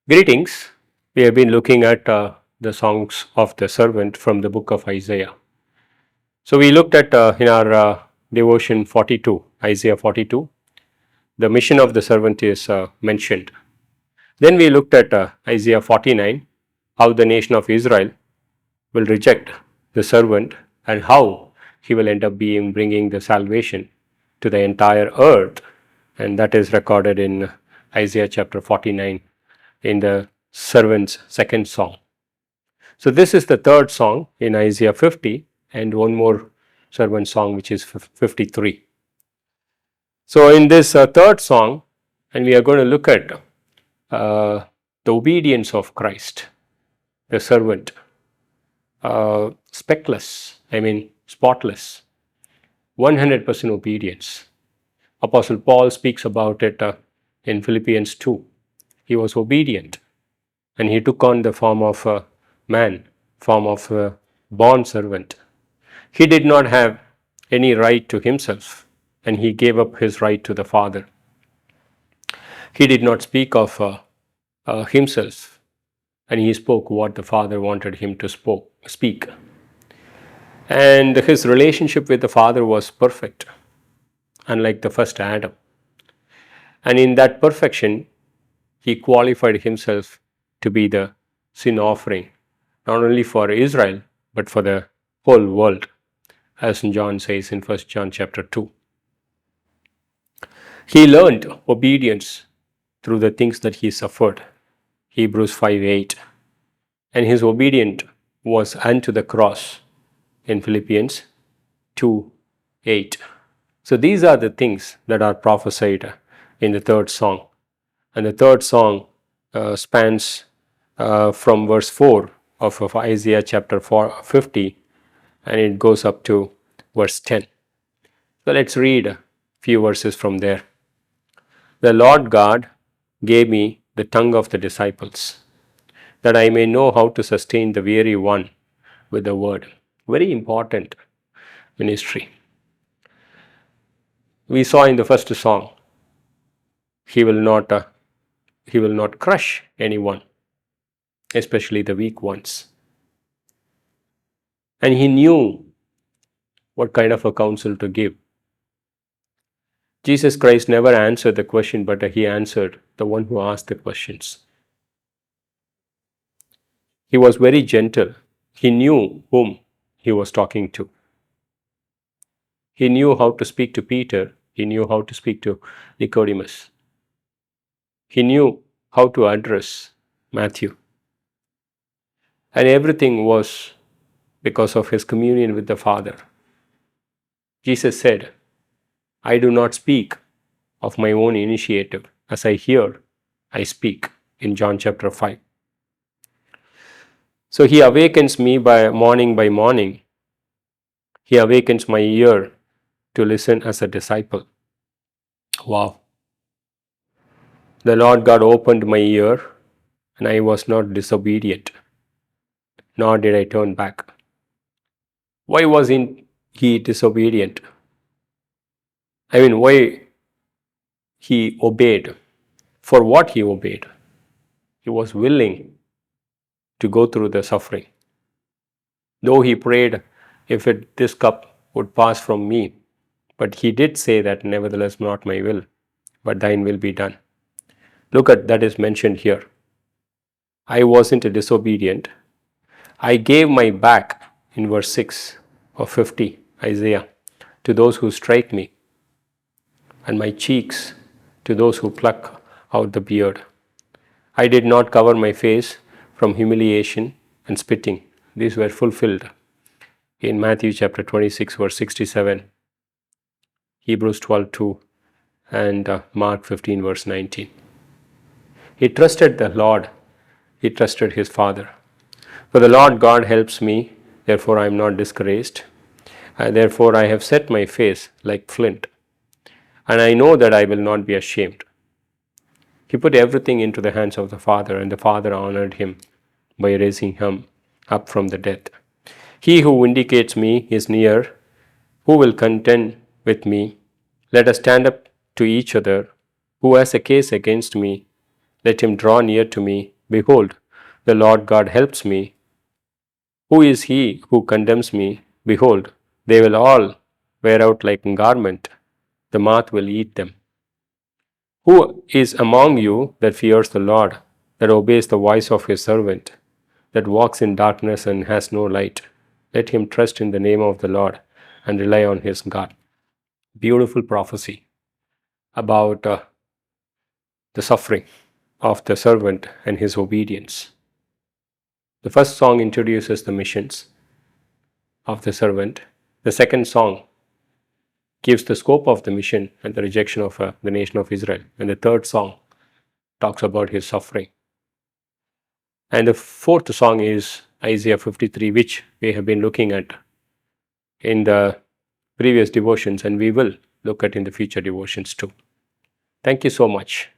Greetings. We have been looking at the songs of the servant from the book of Isaiah. So we looked at in our devotion 42, Isaiah 42, the mission of the servant is mentioned. Then we looked at Isaiah 49, how the nation of Israel will reject the servant and how he will end up being bringing the salvation to the entire earth, and that is recorded in Isaiah chapter 49 in the servant's second song. So this is the third song in Isaiah 50 and one more servant song which is 53. So in this third song, and we are going to look at the obedience of Christ, the servant, spotless, 100% obedience. Apostle Paul speaks about it in Philippians 2. He was obedient and he took on the form of a man, form of a bond servant. He did not have any right to himself and he gave up his right to the Father. He did not speak of himself and he spoke what the Father wanted him to speak. And his relationship with the Father was perfect, unlike the first Adam. And in that perfection, he qualified himself to be the sin offering, not only for Israel, but for the whole world, as John says in 1 John chapter 2. He learned obedience through the things that he suffered, Hebrews 5:8. And his obedience was unto the cross in Philippians 2:8. So these are the things that are prophesied in the third song. And the third song spans from verse 4 of Isaiah chapter 50 and it goes up to verse 10. So let's read a few verses from there. The Lord God gave me the tongue of the disciples, that I may know how to sustain the weary one with the word. Very important ministry. We saw in the first song, he will not crush anyone, especially the weak ones. And he knew what kind of a counsel to give. Jesus Christ never answered the question, but he answered the one who asked the questions. He was very gentle. He knew whom he was talking to. He knew how to speak to Peter. He knew how to speak to Nicodemus. He knew how to address Matthew. And everything was because of his communion with the Father. Jesus said, I do not speak of my own initiative. As I hear, I speak, in John chapter 5. So he awakens me by morning. He awakens my ear to listen as a disciple. Wow. The Lord God opened my ear and I was not disobedient, nor did I turn back. Why wasn't he disobedient? Why he obeyed? For what he obeyed? He was willing to go through the suffering. Though he prayed, if this cup would pass from me, but he did say that, nevertheless, not my will, but thine will be done. Look at that is mentioned here. I wasn't disobedient. I gave my back, in verse 6 of 50, Isaiah, to those who strike me, and my cheeks to those who pluck out the beard. I did not cover my face from humiliation and spitting. These were fulfilled in Matthew chapter 26, verse 67, Hebrews 12:2, and Mark 15, verse 19. He trusted the Lord. He trusted his Father. For the Lord God helps me, therefore I am not discouraged. Therefore I have set my face like flint, and I know that I will not be ashamed. He put everything into the hands of the Father, and the Father honored him by raising him up from the dead. He who vindicates me is near. Who will contend with me? Let us stand up to each other. Who has a case against me, let him draw near to me. Behold, the Lord God helps me. Who is he who condemns me? Behold, they will all wear out like a garment. The moth will eat them. Who is among you that fears the Lord, that obeys the voice of his servant, that walks in darkness and has no light? Let him trust in the name of the Lord and rely on his God. Beautiful prophecy about the suffering of the servant and his obedience. The first song introduces the missions of the servant. The second song gives the scope of the mission and the rejection of the nation of Israel. And the third song talks about his suffering. And the fourth song is Isaiah 53, which we have been looking at in the previous devotions, and we will look at in the future devotions too. Thank you so much.